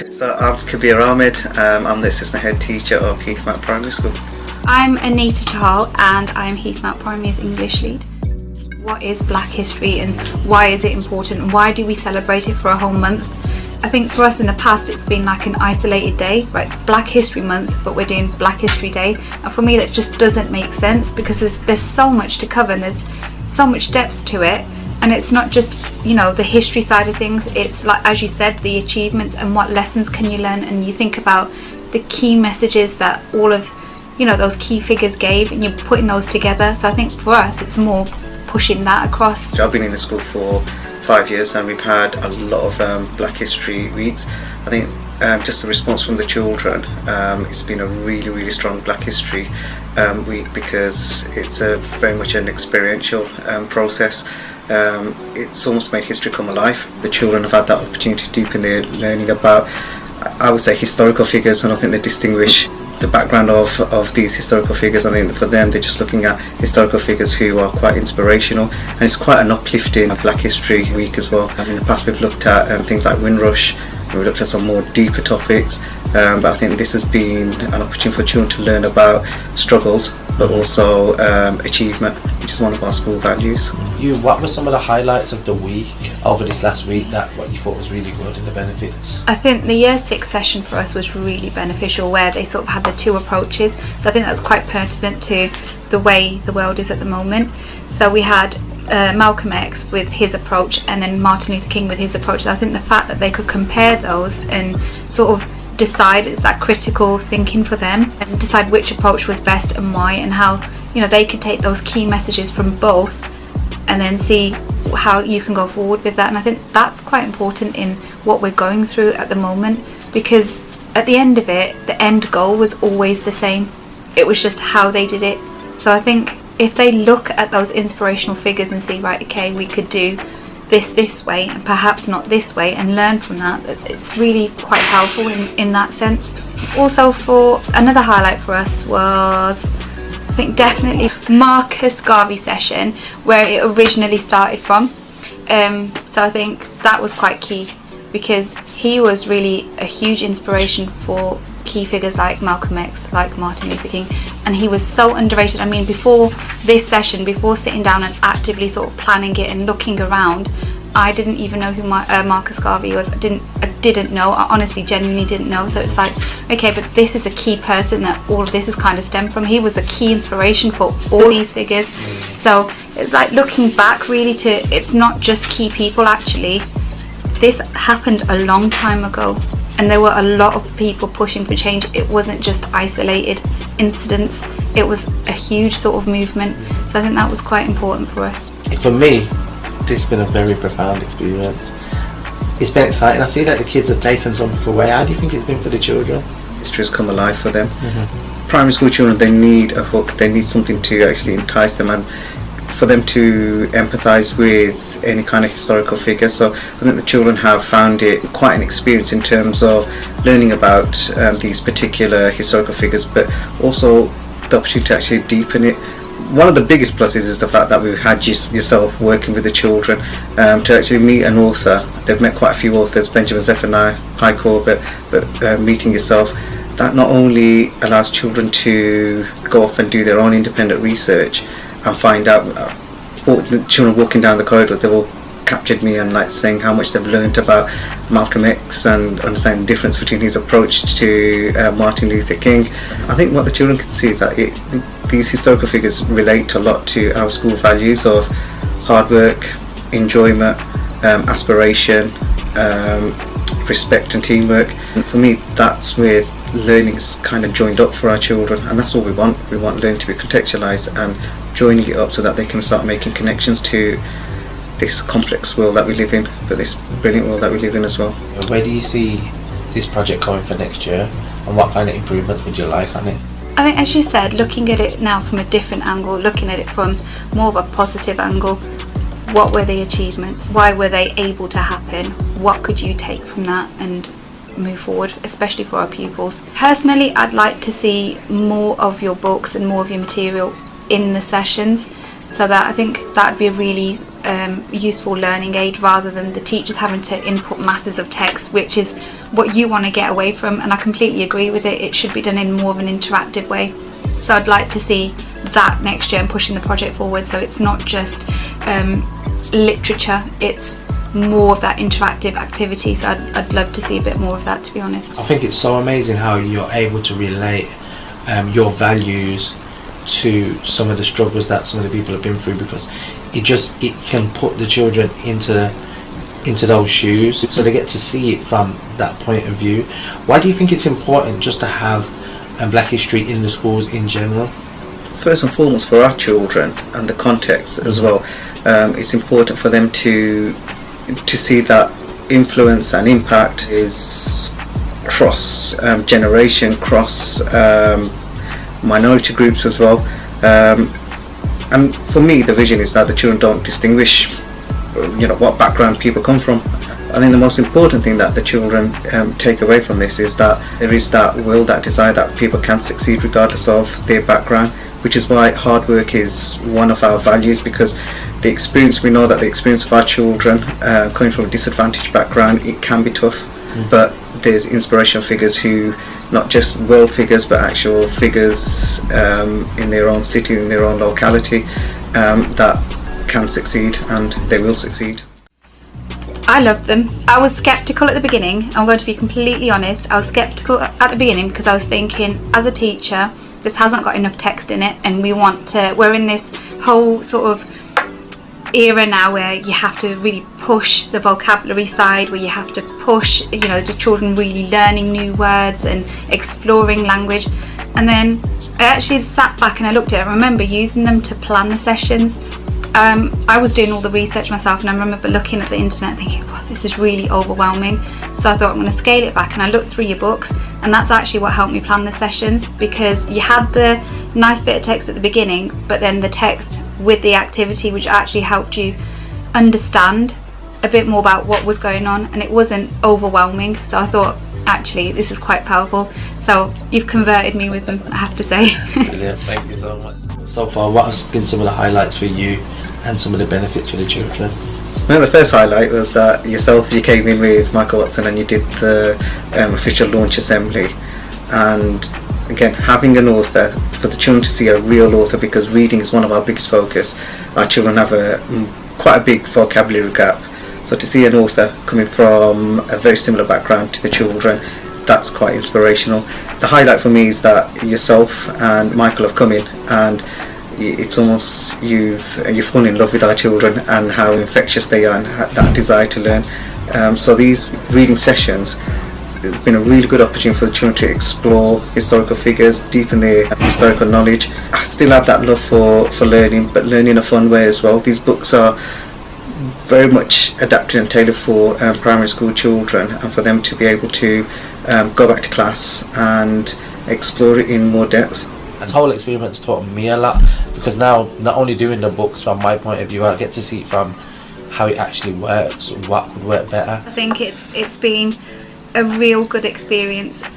So I'm Kabir Ahmed. I'm the assistant head teacher of Heath Mount Primary School. I'm Anita Chahal and I'm Heath Mount Primary's English lead. What is Black History and why is it important and why do we celebrate it for a whole month? I think for us in the past it's been like an isolated day, right? It's Black History Month but we're doing Black History Day, and for me that just doesn't make sense because there's so much to cover and there's so much depth to it. And it's not just, the history side of things, it's like, as you said, the achievements and what lessons can you learn, and you think about the key messages that all of, those key figures gave, and you're putting those together. So I think for us, it's more pushing that across. I've been in the school for 5 years and we've had a lot of Black History weeks. I think just the response from the children, it's been a really, really strong Black History week because it's very much an experiential process. It's almost made history come alive. The children have had that opportunity to deepen their learning about, I would say, historical figures, and I think they distinguish the background of these historical figures. I think for them they're just looking at historical figures who are quite inspirational, and it's quite an uplifting Black History week as well. In the past we've looked at things like Windrush, and we've looked at some more deeper topics, but I think this has been an opportunity for children to learn about struggles but also achievement, which is one of our school values. What were some of the highlights of the week over this last week what you thought was really good and the benefits? I think the Year 6 session for us was really beneficial, where they sort of had the two approaches. So I think that's quite pertinent to the way the world is at the moment. So we had Malcolm X with his approach and then Martin Luther King with his approach. So I think the fact that they could compare those and sort of decide, it's that critical thinking for them, and decide which approach was best and why, and how they could take those key messages from both and then see how you can go forward with that. And I think that's quite important in what we're going through at the moment, because at the end of it, the end goal was always the same. It was just how they did it. So I think if they look at those inspirational figures and see, right, okay, we could do this way and perhaps not this way, and learn from that, it's really quite powerful in that sense. Also, for another highlight for us was, I think, definitely Marcus Garvey session, where it originally started from. So I think that was quite key because he was really a huge inspiration for key figures like Malcolm X, like Martin Luther King, and he was so underrated. I mean, before this session, before sitting down and actively sort of planning it and looking around, I didn't even know who Marcus Garvey was. I didn't know. I honestly, genuinely didn't know. So it's like, okay, but this is a key person that all of this has kind of stemmed from. He was a key inspiration for all these figures. So it's like looking back really to, it's not just key people actually. This happened a long time ago, and there were a lot of people pushing for change. It wasn't just isolated incidents. It was a huge sort of movement. So I think that was quite important for us. For me, this has been a very profound experience. It's been exciting. I see that the kids have taken something away. How do you think it's been for the children? History has come alive for them. Primary school children, they need a hook. They need something to actually entice them and for them to empathise with any kind of historical figure. So I think the children have found it quite an experience in terms of learning about these particular historical figures, but also the opportunity to actually deepen it. One of the biggest pluses is the fact that we've had yourself working with the children to actually meet an author. They've met quite a few authors, Benjamin Zephaniah, Pye Corbett, but meeting yourself, that not only allows children to go off and do their own independent research and find out, the children walking down the corridors, they've all captured me and like saying how much they've learned about Malcolm X and understanding the difference between his approach to Martin Luther King. I think what the children can see is that these historical figures relate a lot to our school values of hard work, enjoyment, aspiration, respect and teamwork. And for me, that's where learning is kind of joined up for our children, and that's all we want. We want learning to be contextualised and joining it up so that they can start making connections to this complex world that we live in, but this brilliant world that we live in as well. Where do you see this project going for next year, and what kind of improvements would you like on it? I think, as you said, looking at it now from a different angle, looking at it from more of a positive angle, what were the achievements? Why were they able to happen? What could you take from that and move forward, especially for our pupils? Personally, I'd like to see more of your books and more of your material in the sessions, so that I think that would be a really useful learning aid, rather than the teachers having to input masses of text, which is what you want to get away from, and I completely agree with it. It should be done in more of an interactive way. So I'd like to see that next year and pushing the project forward, so it's not just literature, it's more of that interactive activity. So I'd love to see a bit more of that, to be honest. I think it's so amazing how you're able to relate your values to some of the struggles that some of the people have been through, because it can put the children into those shoes, so they get to see it from that point of view. Why do you think it's important just to have Black history in the schools in general? First and foremost, for our children and the context as well, it's important for them to see that influence and impact is cross generation, cross minority groups as well. And for me, the vision is that the children don't distinguish, what background people come from. I think the most important thing that the children take away from this is that there is that will, that desire that people can succeed regardless of their background, which is why hard work is one of our values, because we know that the experience of our children coming from a disadvantaged background, it can be tough, but there's inspirational figures who, not just world figures, but actual figures in their own city, in their own locality, that can succeed, and they will succeed. I loved them. I was sceptical at the beginning. I'm going to be completely honest. I was sceptical at the beginning because I was thinking, as a teacher, this hasn't got enough text in it, and we're in this whole sort of era now where you have to really push the vocabulary side, where you have to push, the children really learning new words and exploring language. And then I actually sat back and I looked at it. I remember using them to plan the sessions. I was doing all the research myself, and I remember looking at the internet thinking, wow, this is really overwhelming. So I thought, I'm going to scale it back, and I looked through your books, and that's actually what helped me plan the sessions, because you had the nice bit of text at the beginning, but then the text with the activity, which actually helped you understand a bit more about what was going on, and it wasn't overwhelming. So I thought, actually, this is quite powerful. So you've converted me with them, I have to say. Brilliant, thank you so much. So far, what has been some of the highlights for you and some of the benefits for the children? I think the first highlight was that you came in with Michael Watson and you did the official launch assembly, and again, having an author, for the children to see a real author, because reading is one of our biggest focus. Our children have quite a big vocabulary gap, so to see an author coming from a very similar background to the children, that's quite inspirational. The highlight for me is that yourself and Michael have come in, and it's almost you've fallen in love with our children and how infectious they are and that desire to learn. So these reading sessions, it's been a really good opportunity for the children to explore historical figures, deepen their historical knowledge. I still have that love for learning, but learning in a fun way as well. These books are very much adapted and tailored for primary school children, and for them to be able to go back to class and explore it in more depth. This whole experience taught me a lot, because now, not only doing the books from my point of view, I get to see it from how it actually works, what could work better. I think it's been a real good experience,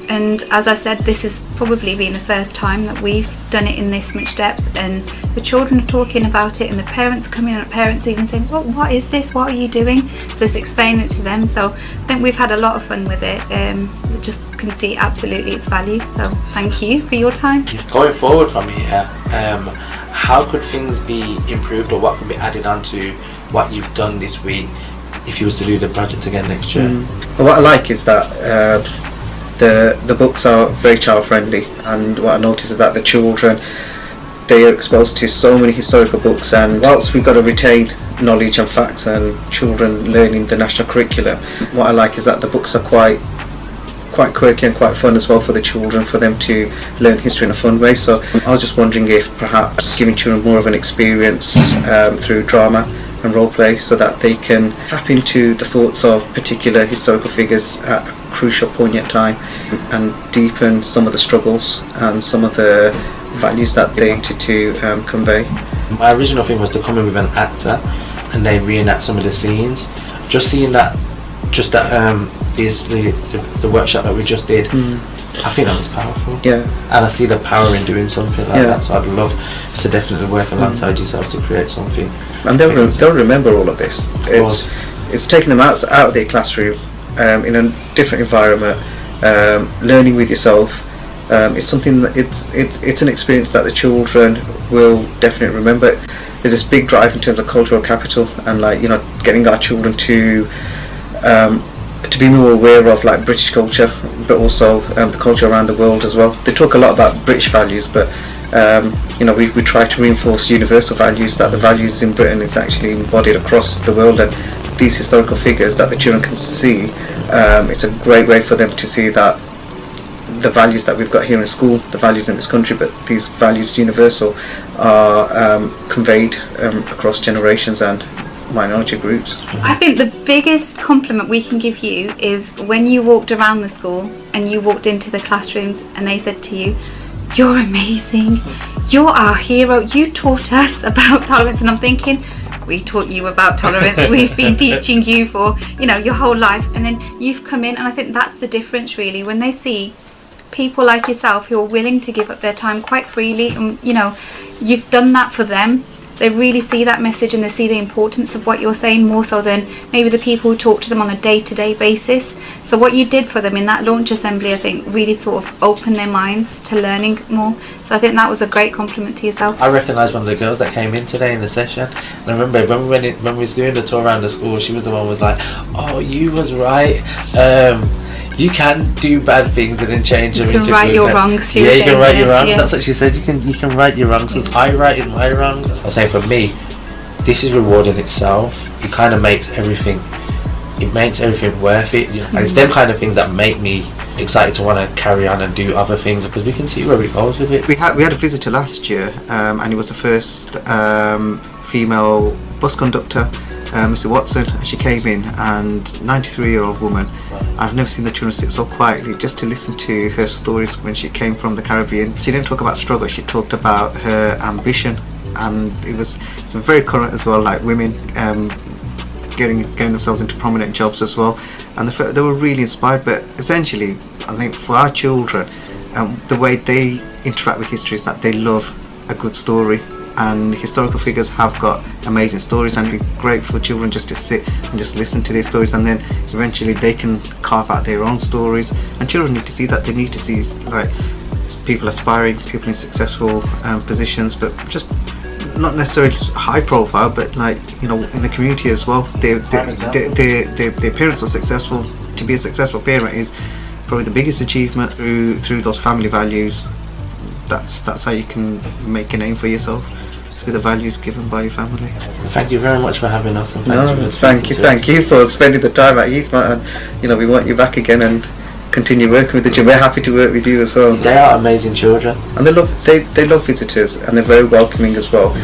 and as I said, this has probably been the first time that we've done it in this much depth, and the children are talking about it, and the parents coming and parents even saying, well, what is this, what are you doing? So it's explaining it to them. So I think we've had a lot of fun with it. We just can see absolutely its value, so thank you for your time. Going forward from here, how could things be improved, or what could be added on to what you've done this week if you was to do the project again next year? Well, what I like is that the books are very child friendly, and what I notice is that the children, they are exposed to so many historical books, and whilst we've got to retain knowledge and facts and children learning the national curriculum, what I like is that the books are quite quirky and quite fun as well for the children, for them to learn history in a fun way. So I was just wondering if perhaps giving children more of an experience through drama and role play, so that they can tap into the thoughts of particular historical figures at a crucial poignant time, and deepen some of the struggles and some of the values that they wanted to convey. My original thing was to come in with an actor and they reenact some of the scenes. Just seeing that, the workshop that we just did, I think that was powerful. Yeah. And I see the power in doing something like that, so I'd love to definitely work alongside yourself to create something. And they'll remember all of this. It's taking them out of their classroom, in a different environment, learning with yourself. It's something that it's an experience that the children will definitely remember. There's this big drive in terms of cultural capital, and getting our children to be more aware of British culture, but also the culture around the world as well. They talk a lot about British values, but we try to reinforce universal values, that the values in Britain is actually embodied across the world, and these historical figures that the children can see, it's a great way for them to see that the values that we've got here in school, the values in this country, but these values universal, are conveyed across generations and minority groups. I think the biggest compliment we can give you is when you walked around the school and you walked into the classrooms and they said to you, "You're amazing, you're our hero, you taught us about tolerance." And I'm thinking, we taught you about tolerance, we've been teaching you for your whole life, and then you've come in. And I think that's the difference really, when they see people like yourself who are willing to give up their time quite freely, and you've done that for them. They really see that message, and they see the importance of what you're saying more so than maybe the people who talk to them on a day-to-day basis. So what you did for them in that launch assembly, I think, really sort of opened their minds to learning more. So I think that was a great compliment to yourself. I recognised one of the girls that came in today in the session, and I remember when we was doing the tour around the school, she was the one who was like, "Oh, you was right. You can do bad things and then change them into good." You can right your wrongs. Yeah, you can right your wrongs. Yeah. That's what she said. You can right your wrongs. Because I righted my wrongs. I was saying, for me, this is rewarding itself. It kind of makes everything. It makes everything worth it. And it's them kind of things that make me excited to want to carry on and do other things, because we can see where it goes with it. We had a visitor last year, and it was the first female bus conductor, Mr. Watson, and she came in, and 93-year-old woman. I've never seen the children sit so quietly just to listen to her stories when she came from the Caribbean. She didn't talk about struggle, she talked about her ambition, and it was very current as well, like women getting themselves into prominent jobs as well, and they were really inspired. But essentially, I think for our children, the way they interact with history is that they love a good story, and historical figures have got amazing stories, and it'd be great for children just to sit and just listen to their stories, and then eventually they can carve out their own stories. And children need to see that. They need to see people aspiring, people in successful positions, but just not necessarily high profile, but in the community as well. Their parents are successful. To be a successful parent is probably the biggest achievement through those family values. That's how you can make a name for yourself, with the values given by your family. Thank you very much for having us, and thank you for spending the time at Heath Mount, and we want you back again and continue working with the children. We're happy to work with you as well. They are amazing children, and they love visitors, and they're very welcoming as well.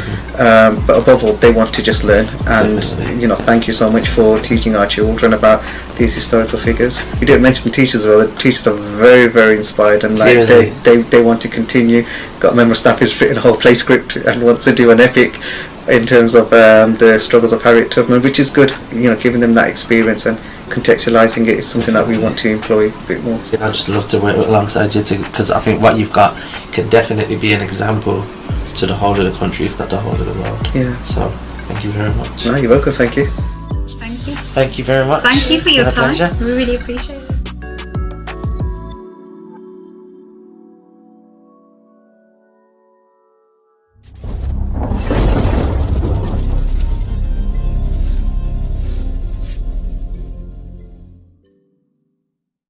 But above all, they want to just learn, and thank you so much for teaching our children about these historical figures. We didn't mention the teachers as well. The teachers are very, very inspired, and they want to continue. Got a member of staff who's written a whole play script and wants to do an epic in terms of the struggles of Harriet Tubman, which is good. Giving them that experience and contextualising it is something that we want to employ a bit more. I'd just love to work alongside you, because I think what you've got can definitely be an example to the whole of the country, if not the whole of the world. Yeah. So thank you very much. No, you're welcome. Thank you. Thank you. Thank you very much. Thank you for your time. Pleasure. We really appreciate it.